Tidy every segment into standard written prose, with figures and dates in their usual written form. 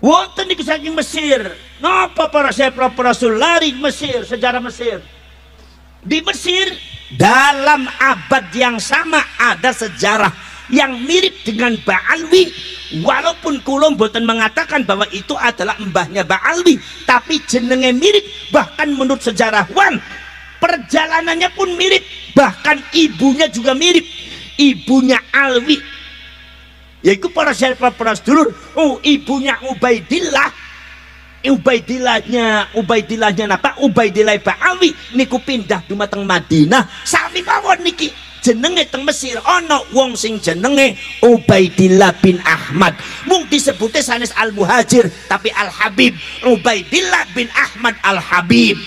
Wonten niku saking Mesir. Napa para sahabat Rasul lari Mesir, sejarah Mesir. Di Mesir dalam abad yang sama ada sejarah yang mirip dengan Ba'alwi, walaupun kula mboten mengatakan bahwa itu adalah mbahnya Ba'alwi, tapi jenenge mirip, bahkan menurut sejarawan perjalanannya pun mirip, bahkan ibunya juga mirip, ibunya Alwi, yaitu para sahabat para sedulur. Ibunya Ubaidillahnya napa? Ubaidillah Ba'alwi niku pindah dumateng Madinah sami mawon niki jenenge teng Mesir ana wong sing jenenge Ubaidillah bin Ahmad, mung disebute sanes Al-Muhajir tapi Al-Habib, Ubaidillah bin Ahmad Al-Habib.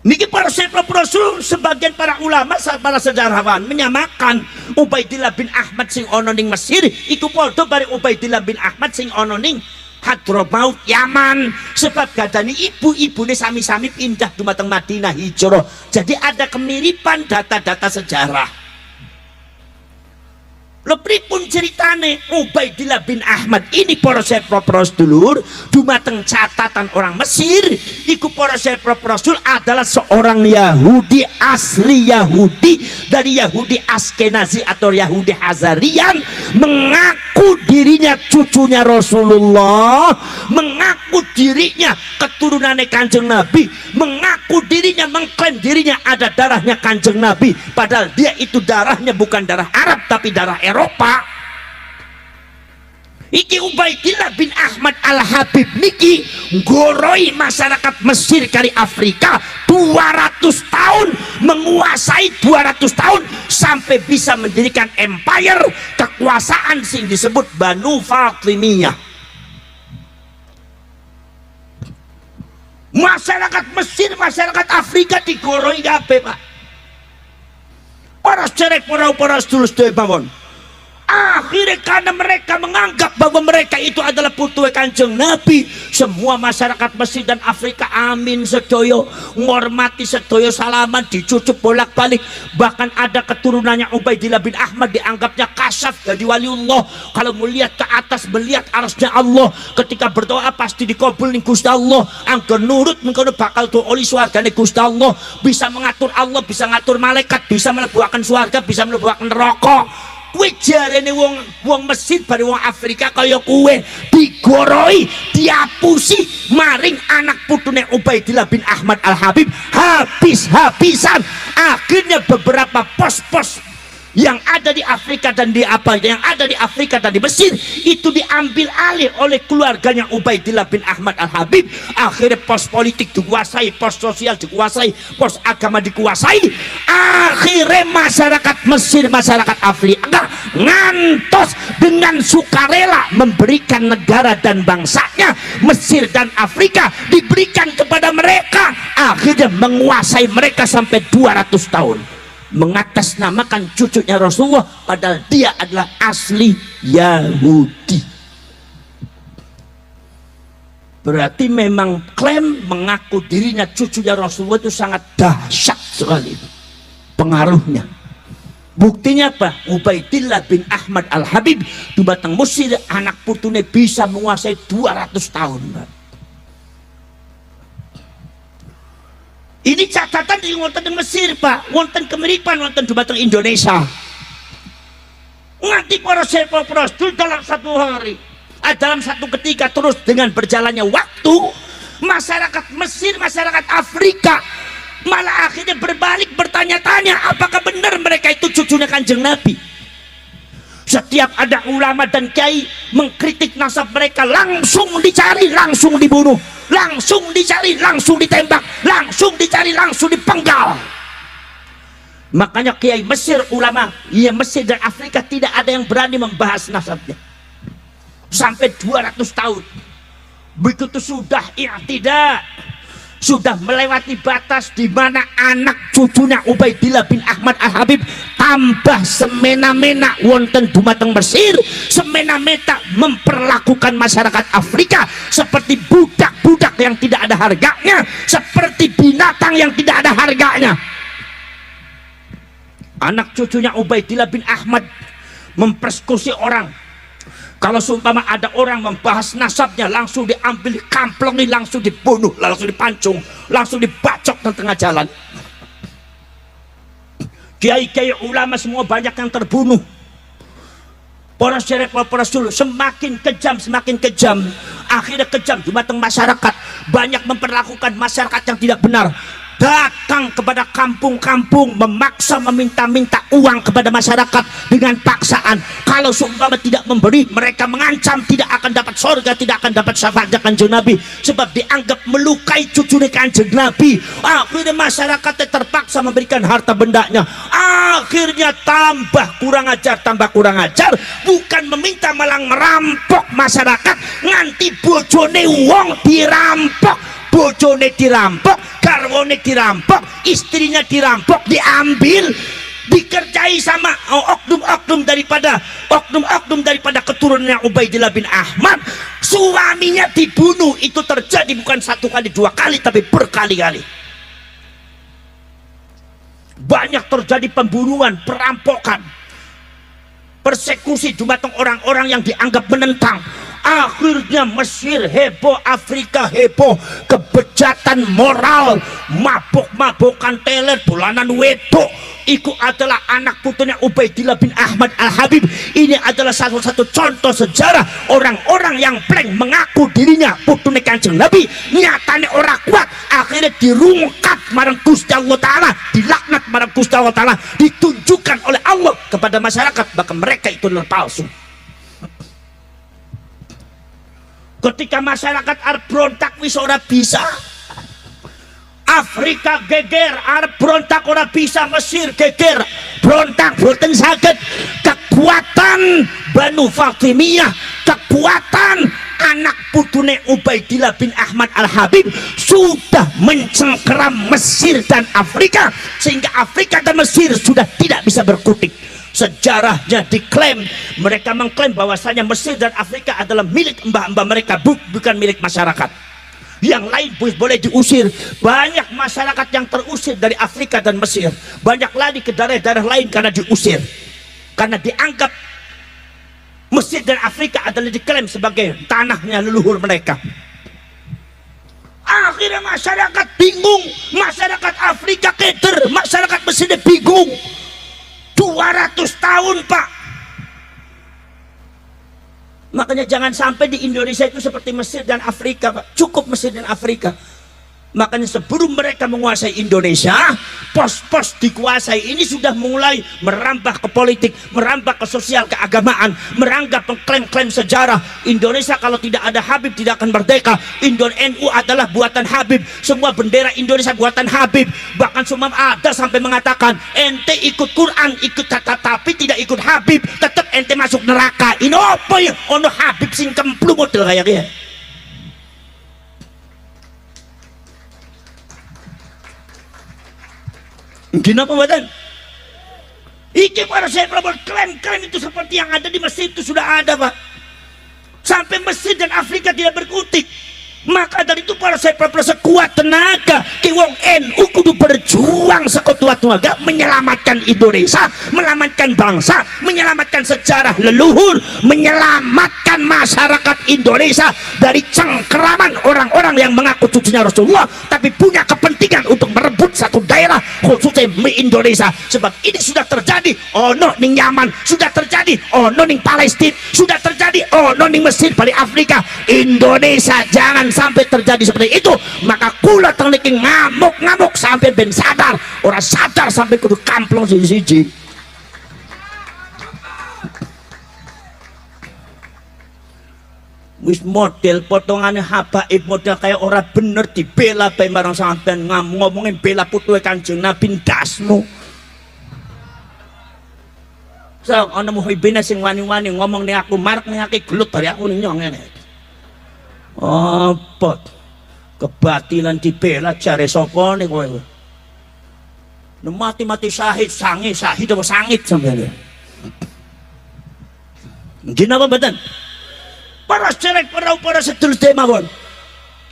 Niki para sahabat Rasul, sebagian para ulama, para sejarawan menyamakan Ubaidillah bin Ahmad sing ana ning Mesir iku padha bare Ubaidillah bin Ahmad sing ana ning Hadramaut Yaman, sebab gadani ibu-ibune sami-sami pindah dumateng Madinah hijrah. Jadi ada kemiripan data-data sejarah. Lepripun ceritane Ubaidillah bin Ahmad ini para sahabat Rasul dumateng catatan orang Mesir iku para sahabat Rasul adalah seorang Yahudi asli Yahudi dari Yahudi Askenazi atau Yahudi Hazarian, mengaku dirinya cucunya Rasulullah, mengaku dirinya keturunannya Kanjeng Nabi, mengaku dirinya, mengklaim dirinya ada darahnya Kanjeng Nabi, padahal dia itu darahnya bukan darah Arab tapi darah Eropa. Iki Ubaidillah bin Ahmad Al-Habib niki nggoroi masyarakat Mesir kari Afrika 200 tahun, menguasai 200 tahun sampai bisa mendirikan empire kekuasaan sing disebut Banu Fatimiyah. Masyarakat Mesir, masyarakat Afrika digoroi kabeh, Pak. Para cerek para sedulur mawon. Akhirnya karena mereka menganggap bahwa mereka itu adalah putu Kanjeng Nabi, semua masyarakat Mesir dan Afrika amin sedoyo, menghormati sedoyo, salaman, dicucuk bolak-balik. Bahkan ada keturunannya Ubaidillah bin Ahmad dianggapnya kasaf jadi waliullah. Kalau melihat ke atas melihat arasnya Allah, ketika berdoa pasti dikabul ning Gusti Allah. Angger nurut mengkono bakal tuh oli swargane Gusti Allah, bisa mengatur Allah, bisa ngatur malaikat, bisa mlebuaken swarga, bisa mlebuaken neraka. Kue jarene wong Mesir bari wong Afrika kaya kue digoroi, diapusi maring anak putune Ubaidillah bin Ahmad Al-Habib habis-habisan. Akhirnya beberapa pos-pos yang ada di Afrika dan di Afrika dan di Mesir itu diambil alih oleh keluarganya Ubaidillah bin Ahmad Al-Habib. Akhirnya pos politik dikuasai, pos sosial dikuasai, pos agama dikuasai. Akhirnya masyarakat Mesir, masyarakat Afrika ngantos dengan sukarela memberikan negara dan bangsanya. Mesir dan Afrika diberikan kepada mereka, akhirnya menguasai mereka sampai 200 tahun, mengatasnamakan cucunya Rasulullah padahal dia adalah asli Yahudi. Berarti memang klaim mengaku dirinya cucunya Rasulullah itu sangat dahsyat sekali pengaruhnya. Buktinya apa? Ubaidillah bin Ahmad Al-Habib dumateng Mesir, anak putune bisa menguasai 200 tahun. Ini catatan di wonten Mesir, Pak. Wonten kemiripan wonten dumateng Indonesia. Nganti para sahabat Rasul dalam satu hari, dalam satu ketika, terus dengan berjalannya waktu, masyarakat Mesir, masyarakat Afrika malah akhirnya berbalik bertanya-tanya apakah benar mereka itu cucunya Kanjeng Nabi. Setiap ada ulama dan kiai mengkritik nasab mereka, langsung dicari, langsung dibunuh, langsung dicari, langsung ditembak, langsung dicari, langsung dipenggal. Makanya kiai Mesir, ulama Mesir dan Afrika tidak ada yang berani membahas nasabnya sampai 200 tahun. Begitu sudah i'tidah, sudah melewati batas di mana anak cucunya Ubaidillah bin Ahmad Al-Habib tambah semena-mena wonten dumateng Mesir, semena-mena memperlakukan masyarakat Afrika seperti budak-budak yang tidak ada harganya, seperti binatang yang tidak ada harganya. Anak cucunya Ubaidillah bin Ahmad mempersekusi orang. Kalau seumpama ada orang membahas nasabnya, langsung diambil kamplongi, langsung dibunuh, langsung dipancung, langsung dibacok di tengah jalan. Kiai-kiai ulama semua banyak yang terbunuh. Para syarif, para rasul semakin kejam, akhirnya kejam di mata masyarakat. Banyak memperlakukan masyarakat yang tidak benar. Datang kepada kampung-kampung memaksa meminta-minta uang kepada masyarakat dengan paksaan. Kalau seumpama tidak memberi, mereka mengancam tidak akan dapat surga, tidak akan dapat syafaat Kanjeng Nabi, sebab dianggap melukai cucunya Kanjeng Nabi. Akhirnya masyarakat terpaksa memberikan harta bendanya. Akhirnya tambah kurang ajar, bukan meminta malah merampok masyarakat, nganti bojone wong dirampok. Bojone dirampok, garwone dirampok, istrinya dirampok, diambil, dikerjai sama oknum-oknum daripada keturunannya Ubaidillah bin Ahmad. Suaminya dibunuh. Itu terjadi bukan satu kali, dua kali, tapi berkali-kali. Banyak terjadi pembunuhan, perampokan, persekusi dumateng orang-orang yang dianggap menentang. Akhirnya Mesir heboh, Afrika heboh, kebejatan moral, mabok-mabokan teler, bulanan wedok. Itu adalah anak putunya Ubaidillah bin Ahmad Al-Habib. Ini adalah satu-satu contoh sejarah orang-orang yang plank mengaku dirinya putunya Kanjeng Nabi, nyatanya orang kuat, akhirnya dirungkat marang Gusti Allah Ta'ala, dilaknat marang Gusti Allah Ta'ala, ditunjukkan oleh Allah kepada masyarakat bahwa mereka itu adalah palsu. Ketika masyarakat arep berontak wis ora bisa. Afrika geger, arep berontak ora bisa. Mesir geger, berontak boten saged. Kekuatan Banu Fatimiyah, kekuatan anak putune Ubaidillah bin Ahmad Al-Habib sudah mencengkeram Mesir dan Afrika, sehingga Afrika dan Mesir sudah tidak bisa berkutik. Sejarahnya diklaim, mereka mengklaim bahwasanya Mesir dan Afrika adalah milik mbah-mbah mereka, bukan milik masyarakat. Yang lain boleh diusir. Banyak masyarakat yang terusir dari Afrika dan Mesir, banyak lari ke daerah-daerah lain karena diusir, karena dianggap Mesir dan Afrika adalah diklaim sebagai tanahnya leluhur mereka. Akhirnya masyarakat bingung, masyarakat Afrika keder, masyarakat Mesir bingung. 200 tahun Pak. Makanya jangan sampai di Indonesia itu seperti Mesir dan Afrika Pak. Cukup Mesir dan Afrika. Makanya sebelum mereka menguasai Indonesia, pos-pos dikuasai ini sudah mulai merambah ke politik, merambah ke sosial, keagamaan, merambah mengklaim-klaim sejarah. Indonesia kalau tidak ada Habib tidak akan merdeka. NU adalah buatan Habib, semua bendera Indonesia buatan Habib. Bahkan semua ada sampai mengatakan ente ikut Quran, ikut tapi tidak ikut Habib, tetap ente masuk neraka. Ini apa ya? Ono Habib sing kemplu model kayaknya. Kenapa badan? Iki para saya klaim-klaim itu seperti yang ada di Mesir itu sudah ada Pak. Sampai Mesir dan Afrika tidak berkutik. Maka dari itu para saya sekuat tenaga ki wong NU kudu berjuang sekuat tenaga menyelamatkan Indonesia, menyelamatkan bangsa, menyelamatkan sejarah leluhur, menyelamatkan masyarakat Indonesia dari cengkeraman orang-orang yang mengaku cucunya Rasulullah tapi punya kepentingan untuk merebut satu daerah khususnya Indonesia. Sebab ini sudah terjadi ono ning Yaman, sudah terjadi ono ning Palestina, sudah terjadi ono ning Mesir, balik Afrika. Indonesia jangan sampai terjadi seperti itu. Maka kula terniki ngamuk-ngamuk sampai ben sadar, orang sadar sampai kudu kamplong siji-siji. Wis model potongannya habaib, model kayak orang bener dibela bae marang sampean, ngomongin bela putuhe Kanjeng Nabi ndasmu. So ana muhibine sing wani-wani ngomong ning aku marek ning akeh gelut dari aku ning nyong ngene. Apa kebatilan dibela jare sapa nih kowe? Mati-mati syahid, sangit apa sangit sampeyan. Nggih napa mboten? Para cerek para sedulur mawon.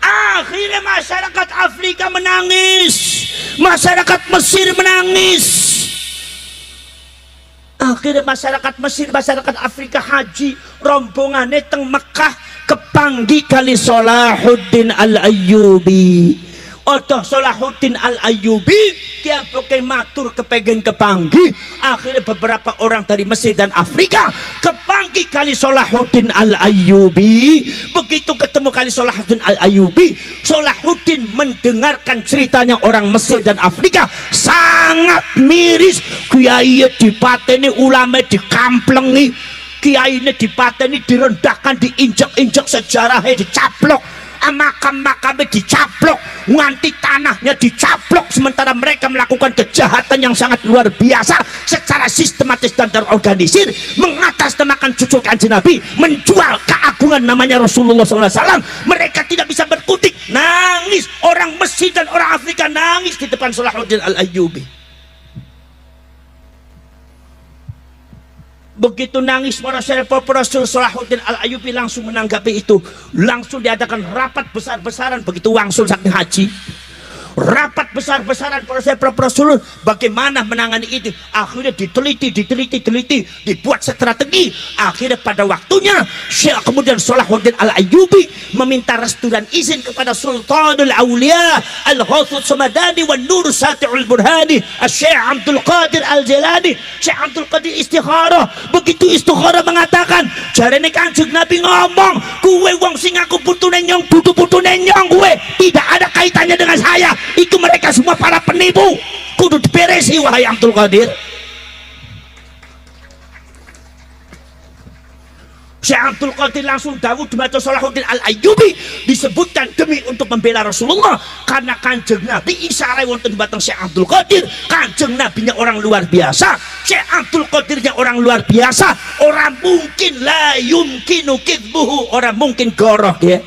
Akhirnya masyarakat Afrika menangis, masyarakat Mesir menangis. Akhirnya masyarakat Mesir, masyarakat Afrika haji rombongannya teng Mekah kepanggi kali Salahuddin Al-Ayyubi. Otoh Salahuddin Al-Ayyubi dia pakai matur kepengen kepanggi. Akhirnya beberapa orang dari Mesir dan Afrika kepanggi kali Salahuddin Al-Ayyubi. Begitu ketemu kali Salahuddin Al-Ayyubi, Salahuddin mendengarkan ceritanya orang Mesir dan Afrika sangat miris. Kiai dipateni, ulama dikamplengi, kiai ini dipateni, direndahkan, diinjak-injak, sejarahnya dicaplok, makam-makamnya dicaplok, nganti tanahnya dicaplok, sementara mereka melakukan kejahatan yang sangat luar biasa secara sistematis dan terorganisir, mengatasnamakan cucu kanjeng Nabi, menjual keagungan namanya Rasulullah SAW. Mereka tidak bisa berkutik, nangis. Orang Mesir dan orang Afrika nangis di depan Salahuddin Al-Ayyubi. Begitu nangis para Rasul, Salahuddin Al-Ayyubi langsung menanggapi itu. Langsung diadakan rapat besar-besaran begitu wangsul saking haji. Rapat besar-besaran para Rasul bagaimana menangani itu. Akhirnya diteliti, dibuat strategi. Akhirnya pada waktunya kemudian Salahuddin Al-Ayyubi meminta restu dan izin kepada Sultanul Aulia Al-Ghawthus Samadani wa Nur Sati'ul Burhani Syekh Abdul Qadir Al-Jilani. Syekh Abdul Qadir istikharah. Begitu istikharah mengatakan, jarene Kanjeng Nabi ngomong, kuwe wong sing aku putune nyong, dudu putune nyong, kuwe tidak ada kaitannya dengan saya. Itu mereka semua para penipu, kudu diberesi wahai Abdul Qadir. Syekh Abdul Qadir langsung dawuh dumateng Salahuddin Al-Ayyubi, disebutkan demi untuk membela Rasulullah, karena Kanjeng Nabi isyarat wonten dumateng Syekh Abdul Qadir. Kanjeng Nabinya orang luar biasa, Syekh Abdul Qadirnya orang luar biasa. Orang mungkin la yumkinu kidbuhu, orang mungkin goroh dia.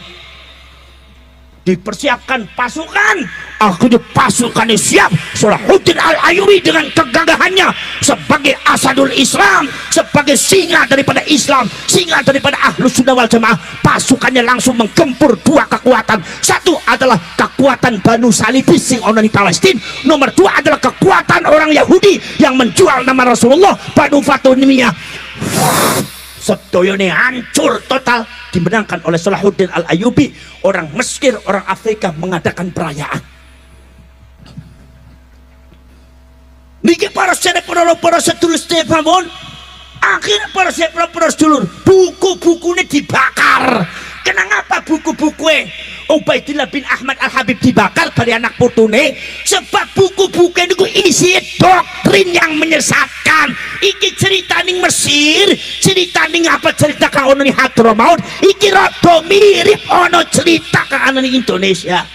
Dipersiapkan pasukan, akhirnya pasukannya siap. Salahuddin Al-Ayyubi dengan kegagahannya sebagai asadul Islam, sebagai singa daripada Islam, singa daripada Ahlus Sunnah wal Jamaah, pasukannya langsung menggempur dua kekuatan. Satu adalah kekuatan Banu Salibis sing ono di Palestina, nomor dua adalah kekuatan orang Yahudi yang menjual nama Rasulullah, Banu Fatimiyah. Sedoyone hancur total, dimenangkan oleh Salahuddin Al-Ayyubi. Orang Mesir, orang Afrika mengadakan perayaan. Niki para sedulur Stefan, akhirnya para sedulur buku-bukunya dibakar. Kenapa buku-bukunya Ubaidillah bin Ahmad Al-Habib dibakar dari anak putune? Sebab buku-buku itu isi doktrin yang menyesatkan. Iki cerita ning Mesir, cerita ning apa, cerita kang ono ning Hadramaut, iki rada mirip ono cerita kang ono ning Indonesia.